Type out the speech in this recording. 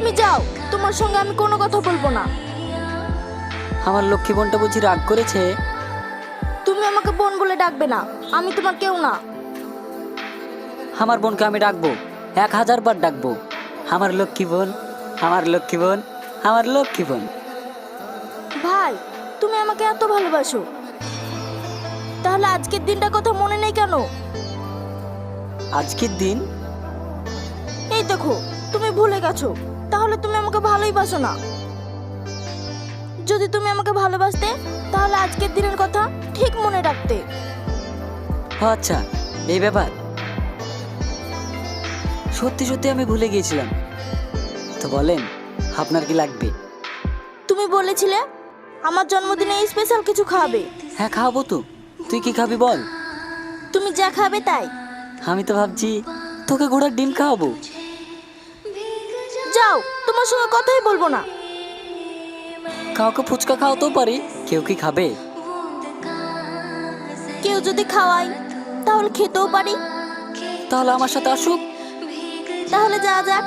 তুমি যাও, তোমার সঙ্গে আমি কোনো কথা বলবো না। আমার লক্ষ্মী বোনটা বুঝি রাগ করেছে? তুমি আমাকে বোন বলে ডাকবে না, আমি তোমার কেউ না। আমার বোনকে আমি ডাকবো, 1000 বার ডাকবো। আমার লক্ষ্মী বোন, আমার লক্ষ্মী বোন, আমার লক্ষ্মী বোন। ভাই, তুমি আমাকে এত ভালোবাসো, তাহলে আজকের দিনটার কথা মনে নেই কেন? আজকের দিন? এই দেখো, তুমি ভুলে গেছো। তাহলে তুমি আমাকে ভালোই বাসো না। যদি তুমি আমাকে ভালোবাসতে, তাহলে আজকের দিনের কথা ঠিক মনে রাখতে। ও আচ্ছা, এই ব্যাপার। সত্যি সত্যি আমি ভুলে গিয়েছিলাম। তো বলেন, আপনার কি লাগবে? তুমি বলেছিলে আমার জন্মদিনে স্পেশাল কিছু খাবে। হ্যাঁ, খাওয়াবো তো। তুই কি খাবি বল? তুমি যা খাবে তাই। আমি তো ভাবছি তোকে ঘোড়ার ডিম খাওয়াবো। যাও, তোমার সঙ্গে কথাই বলবো না। কাউকে ফুচকা খাওয়াতেও পারি, কেউ কি খাবে? কেউ যদি খাওয়াই, তাহলে খেতেও পারি। তাহলে আমার সাথে আসুক। তাহলে যা যাক।